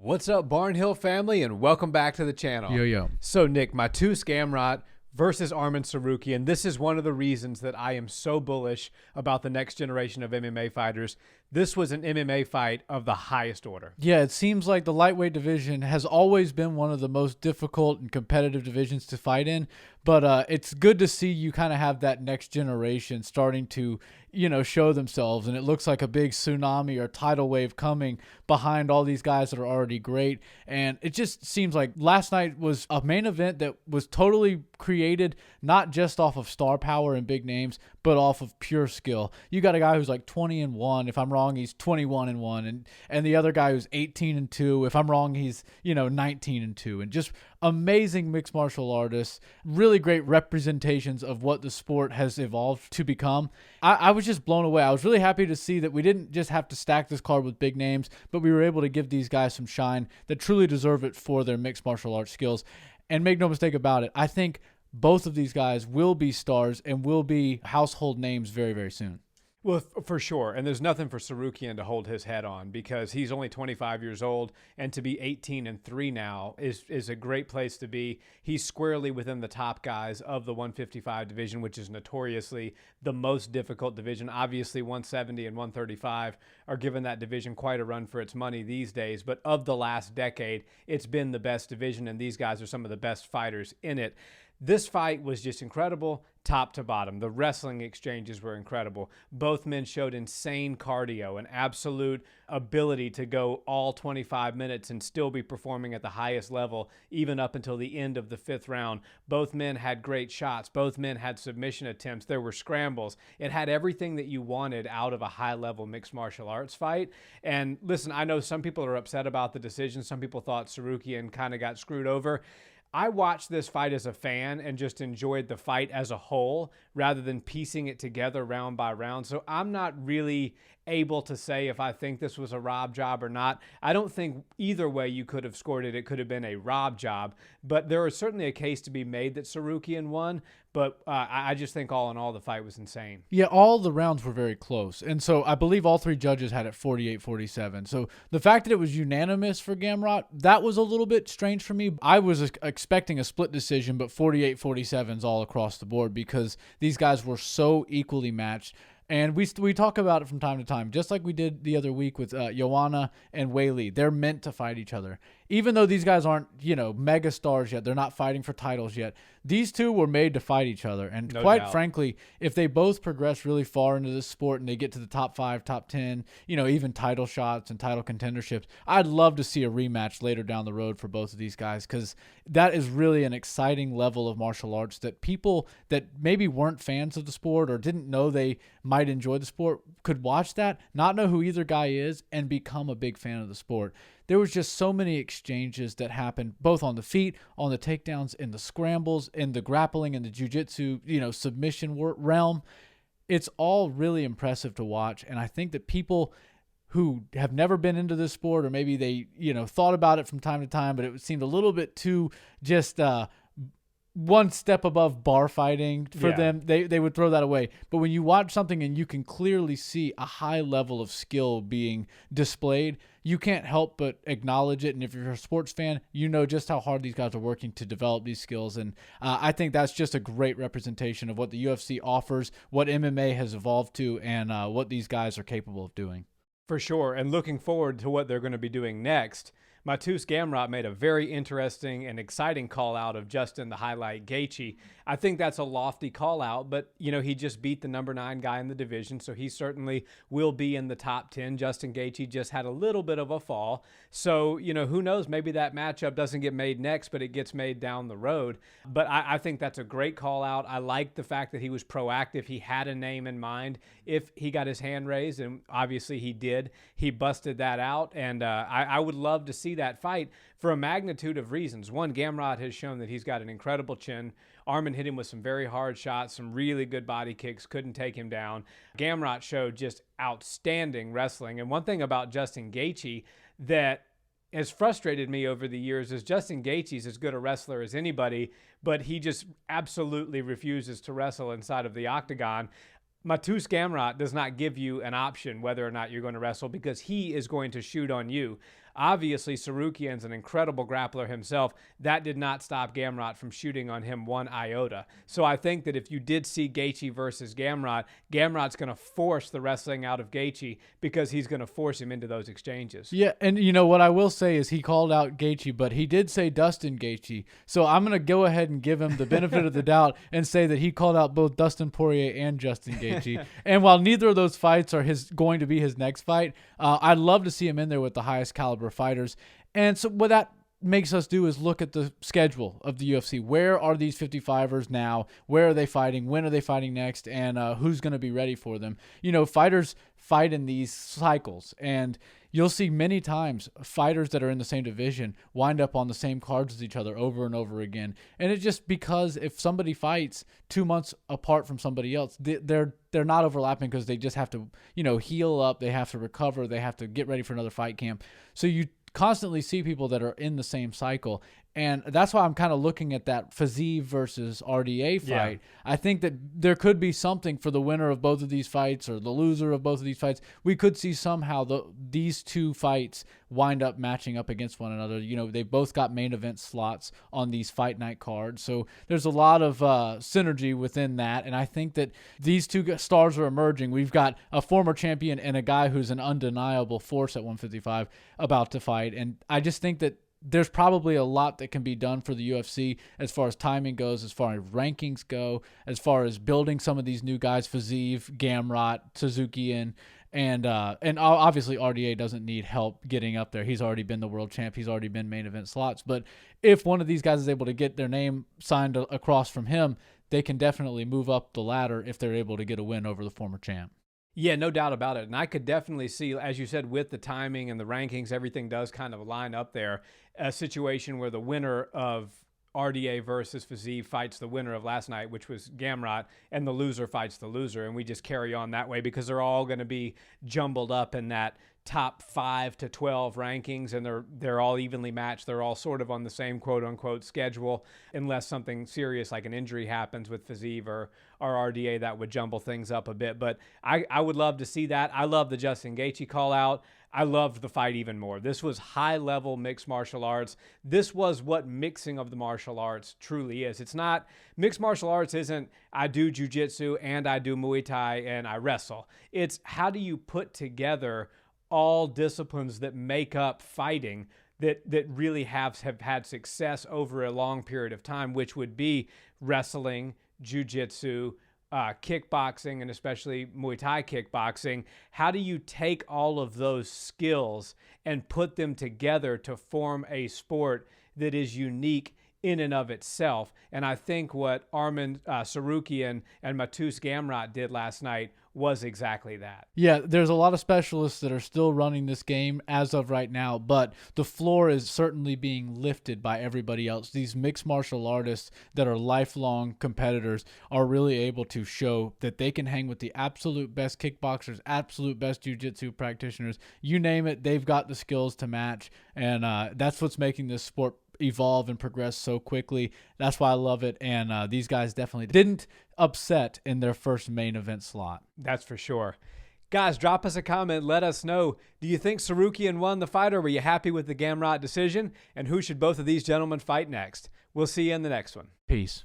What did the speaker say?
What's up, Barnhill family, and welcome back to the channel. Yo. So, Nick, Mateusz Gamrot versus Arman Tsarukyan. This is one of the reasons that I am so bullish about the next generation of MMA fighters. This was an MMA fight of the highest order. Yeah, it seems like the lightweight division has always been one of the most difficult and competitive divisions to fight in. But it's good to see you kind of have that next generation starting to, show themselves. And it looks like a big tsunami or tidal wave coming behind all these guys that are already great. And it just seems like last night was a main event that was totally created not just off of star power and big names, but off of pure skill. You got a guy who's like 20-1. If I'm wrong, he's 21-1. And the other guy who's 18-2. If I'm wrong, he's, 19-2. And just amazing mixed martial artists, really great representations of what the sport has evolved to become. I was just blown away. I was really happy to see that we didn't just have to stack this card with big names, but we were able to give these guys some shine that truly deserve it for their mixed martial arts skills. And make no mistake about it, I think both of these guys will be stars and will be household names very, very soon. Well, for sure. And there's nothing for Tsarukyan to hold his head on because he's only 25 years old, and to be 18-3 now is a great place to be. He's squarely within the top guys of the 155 division, which is notoriously the most difficult division. Obviously, 170 and 135 are giving that division quite a run for its money these days. But of the last decade, it's been the best division, and these guys are some of the best fighters in it. This fight was just incredible, top to bottom. The wrestling exchanges were incredible. Both men showed insane cardio, an absolute ability to go all 25 minutes and still be performing at the highest level, even up until the end of the fifth round. Both men had great shots. Both men had submission attempts. There were scrambles. It had everything that you wanted out of a high-level mixed martial arts fight. And listen, I know some people are upset about the decision. Some people thought Tsarukyan kind of got screwed over. I watched this fight as a fan and just enjoyed the fight as a whole rather than piecing it together round by round. So I'm not really able to say if I think this was a rob job or not. I don't think either way you could have scored it. It could have been a rob job, but there is certainly a case to be made that Tsarukyan won. But I just think all in all, the fight was insane. Yeah, all the rounds were very close. And so I believe all three judges had it 48-47. So the fact that it was unanimous for Gamrot, that was a little bit strange for me. I was expecting a split decision, but 48-47 is all across the board because these guys were so equally matched. And we talk about it from time to time, just like we did the other week with Joanna and Weili. They're meant to fight each other. Even though these guys aren't, mega stars yet, they're not fighting for titles yet. These two were made to fight each other. And quite frankly, if they both progress really far into this sport and they get to the top 5, top 10, even title shots and title contenderships, I'd love to see a rematch later down the road for both of these guys because that is really an exciting level of martial arts that people that maybe weren't fans of the sport or didn't know they might enjoy the sport could watch that, not know who either guy is, and become a big fan of the sport. There was just so many exchanges that happened both on the feet, on the takedowns, in the scrambles, in the grappling, in the jiu-jitsu, submission realm. It's all really impressive to watch. And I think that people who have never been into this sport, or maybe they, thought about it from time to time, but it seemed a little bit too just one step above bar fighting for them, they would throw that away. But when you watch something and you can clearly see a high level of skill being displayed, you can't help but acknowledge it. And if you're a sports fan, you know just how hard these guys are working to develop these skills. And I think that's just a great representation of what the UFC offers, what MMA has evolved to, and what these guys are capable of doing. For sure. And looking forward to what they're going to be doing next. Mateusz Gamrot made a very interesting and exciting call out of Justin the Highlight Gaethje. I think that's a lofty call out, but he just beat the number 9 guy in the division, so he certainly will be in the top 10. Justin Gaethje just had a little bit of a fall. So, who knows, maybe that matchup doesn't get made next, but it gets made down the road. But I think that's a great call out. I like the fact that he was proactive. He had a name in mind if he got his hand raised, and obviously he did. He busted that out, and I would love to see that fight for a magnitude of reasons. One, Gamrot has shown that he's got an incredible chin. Arman hit him with some very hard shots, some really good body kicks, couldn't take him down. Gamrot showed just outstanding wrestling. And one thing about Justin Gaethje that has frustrated me over the years is Justin Gaethje's as good a wrestler as anybody, but he just absolutely refuses to wrestle inside of the octagon. Mateusz Gamrot does not give you an option whether or not you're going to wrestle because he is going to shoot on you. Obviously, Tsarukyan's an incredible grappler himself. That did not stop Gamrot from shooting on him one iota. So I think that if you did see Gaethje versus Gamrot, Gamrot's going to force the wrestling out of Gaethje because he's going to force him into those exchanges. Yeah, and you know what I will say is he called out Gaethje, but he did say Dustin Gaethje. So I'm going to go ahead and give him the benefit of the doubt and say that he called out both Dustin Poirier and Justin Gaethje. And while neither of those fights are going to be his next fight, I'd love to see him in there with the highest caliber fighters. And so what that makes us do is look at the schedule of the UFC. Where are these 55ers now? Where are they fighting? When are they fighting next? And who's going to be ready for them? You know, fighters fight in these cycles, and you'll see many times fighters that are in the same division wind up on the same cards as each other over and over again. And it's just because if somebody fights 2 months apart from somebody else, they're not overlapping because they just have to, you know, heal up. They have to recover. They have to get ready for another fight camp. So you constantly see people that are in the same cycle. And that's why I'm kind of looking at that Fiziev versus RDA fight. Yeah. I think that there could be something for the winner of both of these fights or the loser of both of these fights. We could see somehow these two fights wind up matching up against one another. You know, they both got main event slots on these fight night cards. So there's a lot of synergy within that. And I think that these two stars are emerging. We've got a former champion and a guy who's an undeniable force at 155 about to fight. And I just think that there's probably a lot that can be done for the UFC as far as timing goes, as far as rankings go, as far as building some of these new guys, Fiziev, Gamrot, Tsarukyan, and obviously RDA doesn't need help getting up there. He's already been the world champ. He's already been main event slots. But if one of these guys is able to get their name signed across from him, they can definitely move up the ladder if they're able to get a win over the former champ. Yeah, no doubt about it. And I could definitely see, as you said, with the timing and the rankings, everything does kind of line up there, a situation where the winner of RDA versus Fiziev fights the winner of last night, which was Gamrot, and the loser fights the loser. And we just carry on that way because they're all going to be jumbled up in that top 5 to 12 rankings, and they're all evenly matched. They're all sort of on the same quote-unquote schedule, unless something serious like an injury happens with Fiziev or RDA that would jumble things up a bit. But I would love to see that. I love the Justin Gaethje call out. I loved the fight even more. This was high-level mixed martial arts. This was what mixing of the martial arts truly is. It's not, mixed martial arts isn't I do jiu-jitsu and I do Muay Thai and I wrestle. It's how do you put together all disciplines that make up fighting that really have had success over a long period of time, which would be wrestling, jiu-jitsu, kickboxing, and especially Muay Thai kickboxing. How do you take all of those skills and put them together to form a sport that is unique in and of itself? And I think what Arman Tsarukyan and Mateusz Gamrot did last night was exactly that. Yeah, there's a lot of specialists that are still running this game as of right now, but the floor is certainly being lifted by everybody else. These mixed martial artists that are lifelong competitors are really able to show that they can hang with the absolute best kickboxers, absolute best jiu-jitsu practitioners. You name it, they've got the skills to match, and that's what's making this sport evolve and progress so quickly. That's why I love it. And these guys definitely didn't upset in their first main event slot. That's for sure. Guys, drop us a comment. Let us know. Do you think Tsarukyan won the fight, or were you happy with the Gamrot decision? And who should both of these gentlemen fight next? We'll see you in the next one. Peace.